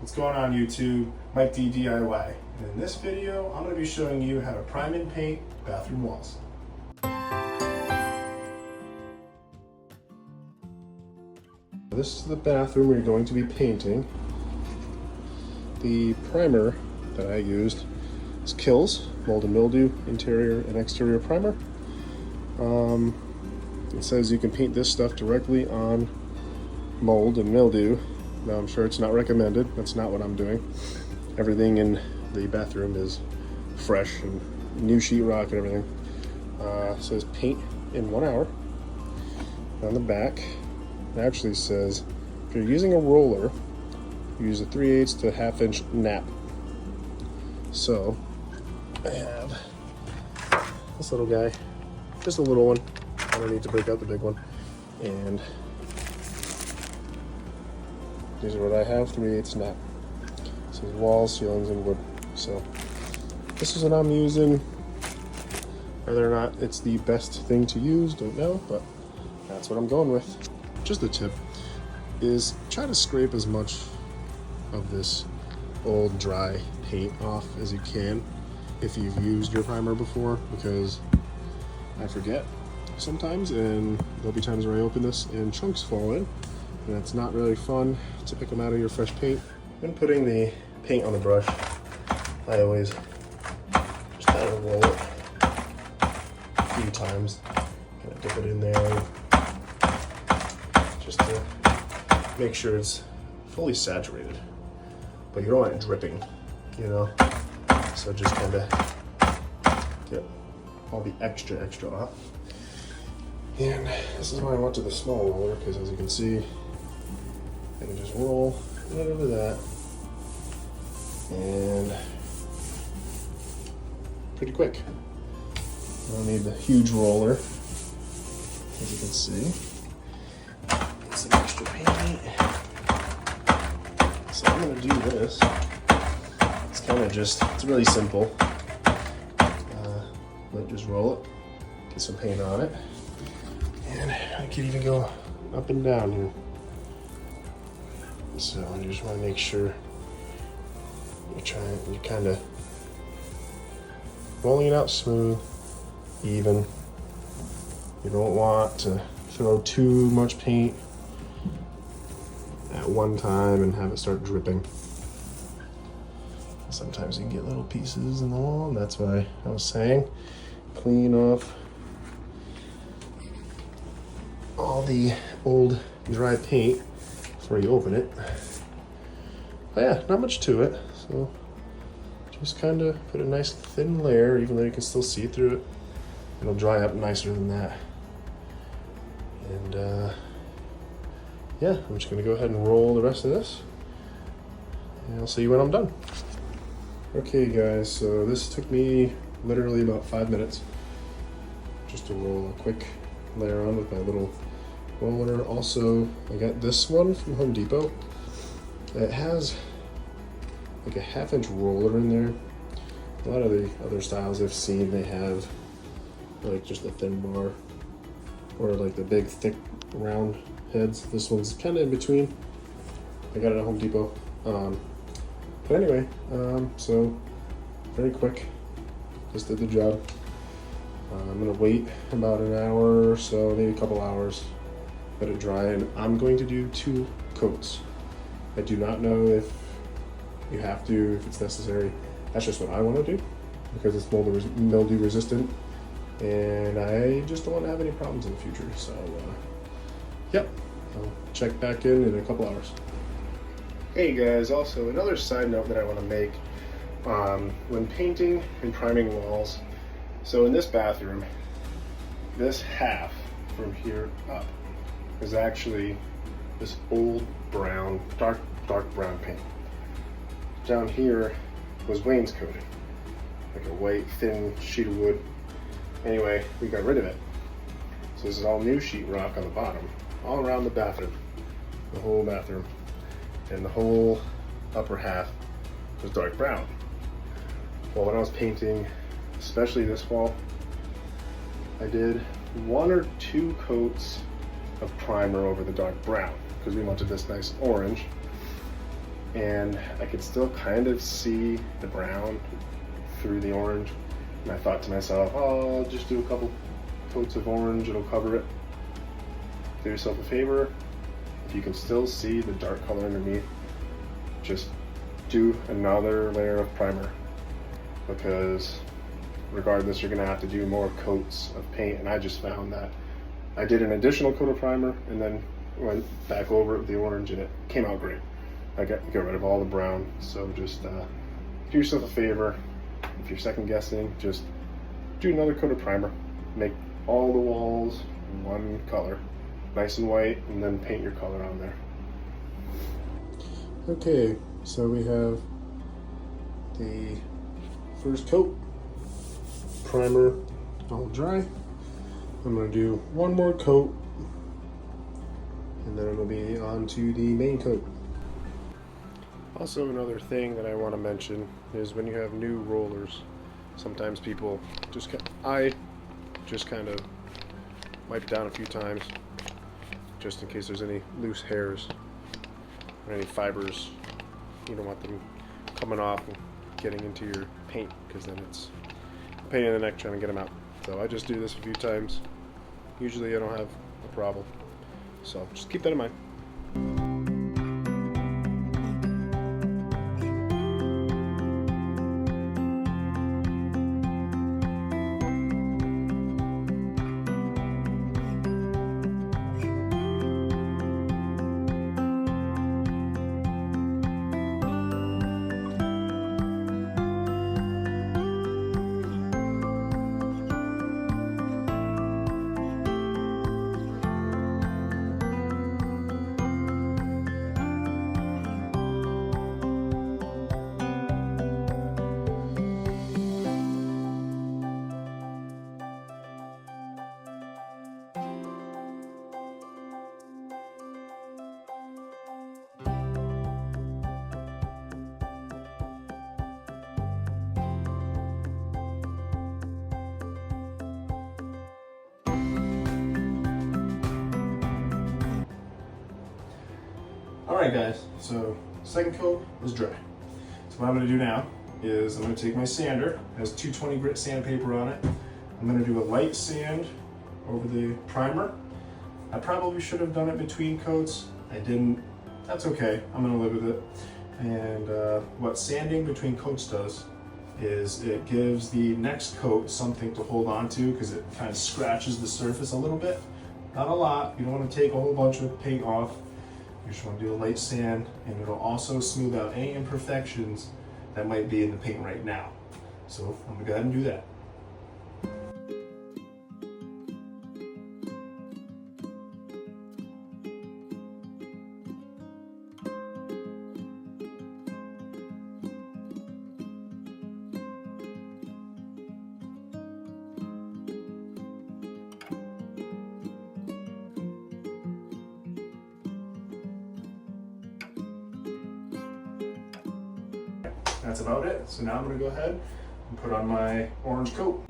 What's going on YouTube? Mike D DIY. And in this video, I'm going to be showing you how to prime and paint bathroom walls. This is the bathroom we're going to be painting. The primer that I used is Kills Mold and Mildew Interior and Exterior Primer. It says you can paint this stuff directly on mold and mildew. Now I'm sure it's not recommended. That's not what I'm doing. Everything in the bathroom is fresh and new sheetrock and everything. It says paint in 1 hour. On the back, it actually says if you're using a roller, use a 3/8 to 1/2 inch nap. So I have this little guy, just a little one. I don't need to break out the big one. And these are what I have, 3/8 snap. It says walls, ceilings, and wood. So this is what I'm using. Whether or not it's the best thing to use, don't know, but that's what I'm going with. Just the tip is try to scrape as much of this old dry paint off as you can if you've used your primer before, because I forget sometimes, and there'll be times where I open this and chunks fall in, and it's not really fun to pick them out of your fresh paint. When putting the paint on the brush, I always just kind of roll it a few times, kind of dip it in there just to make sure it's fully saturated, but you don't want it dripping, you know, so just kind of get all the extra off. And this is why I went to the small roller, because as you can see, I can just roll right over that, and pretty quick. I don't need the huge roller, as you can see. Get some extra paint. So I'm gonna do this. It's kind of just, it's really simple. But just roll it, get some paint on it. And I can even go up and down here. So you just want to make sure you're kind of rolling it out smooth, even. You don't want to throw too much paint at one time and have it start dripping. Sometimes you can get little pieces in the wall, and that's why I was saying clean off all the old dry paint before you open it. But yeah, not much to it, so just kind of put a nice thin layer, even though you can still see through it. It'll dry up nicer than that. And yeah, I'm just gonna go ahead and roll the rest of this, and I'll see you when I'm done. Okay guys, so this took me literally about 5 minutes just to roll a quick layer on with my little roller. Also, I got this one from Home Depot. It has like a 1/2 inch roller in there. A lot of the other styles I've seen, they have like just a thin bar, or like the big thick round heads. This one's kind of in between. I got it at Home Depot. But anyway, so very quick, just did the job. I'm gonna wait about an hour or so, maybe a couple hours, let it dry, and I'm going to do 2 coats. I do not know if you have to, if it's necessary. That's just what I want to do, because it's mildew resistant, and I just don't want to have any problems in the future. So, yep, I'll check back in a couple hours. Hey guys, also another side note that I want to make when painting and priming walls. So in this bathroom, this half from here up is actually this old brown, dark brown paint. Down here was wanes coating, like a white thin sheet of wood. Anyway, we got rid of it. So this is all new sheetrock on the bottom, all around the bathroom, the whole bathroom. And the whole upper half was dark brown. Well, when I was painting, especially this wall, I did 1 or 2 coats of primer over the dark brown, because we wanted this nice orange. and I could still kind of see the brown through the orange. And I thought to myself, oh, I'll just do a couple coats of orange, it'll cover it. Do yourself a favor, if you can still see the dark color underneath, just do another layer of primer, because regardless you're gonna have to do more coats of paint. And I just found that I did an additional coat of primer and then went back over it with the orange and it came out great. I got rid of all the brown. So just do yourself a favor. If you're second guessing, just do another coat of primer. Make all the walls one color, nice and white, and then paint your color on there. Okay, so we have the first coat, primer all dry. I'm going to do one more coat and then it'll be on to the main coat. Also, another thing that I want to mention is when you have new rollers, sometimes people I just kind of wipe it down a few times just in case there's any loose hairs or any fibers. You don't want them coming off and getting into your paint, because then it's a pain in the neck trying to get them out. So I just do this a few times. Usually I don't have a problem. So just keep that in mind. Alright guys, so second coat is dry. So what I'm going to do now is I'm going to take my sander, it has 220 grit sandpaper on it. I'm going to do a light sand over the primer. I probably should have done it between coats. I didn't. That's okay, I'm going to live with it. And what sanding between coats does is it gives the next coat something to hold on to, because it kind of scratches the surface a little bit. Not a lot, you don't want to take a whole bunch of paint off. You just want to do a light sand, and it'll also smooth out any imperfections that might be in the paint right now. So I'm gonna go ahead and do that. That's about it. So now I'm going to go ahead and put on my orange coat.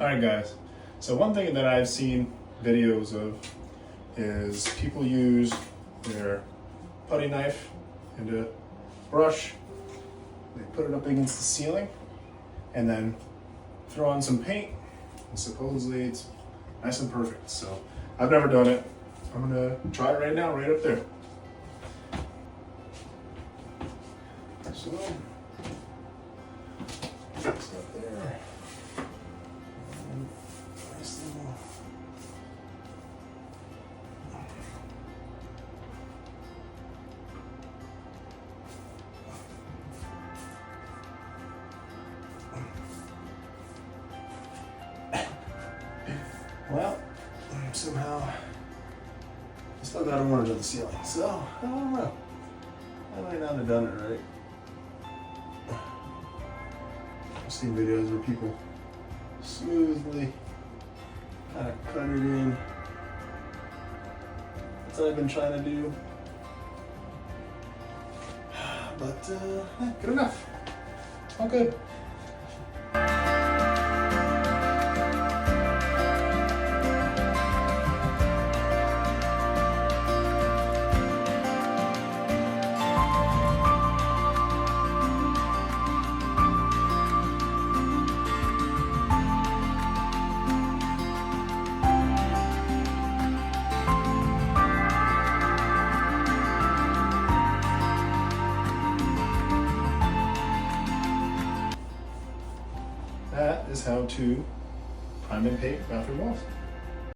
Alright guys, so one thing that I've seen videos of is people use their putty knife and a brush, they put it up against the ceiling and then throw on some paint and supposedly it's nice and perfect. So I've never done it. I'm gonna try it right now, right up there. So it's up there. And nice little. Well, somehow I still got orange on the ceiling, so I don't know. I might not have done it right. I've seen videos where people smoothly kind of cut it in. That's what I've been trying to do. But good enough. All good. That is how to prime and paint bathroom walls.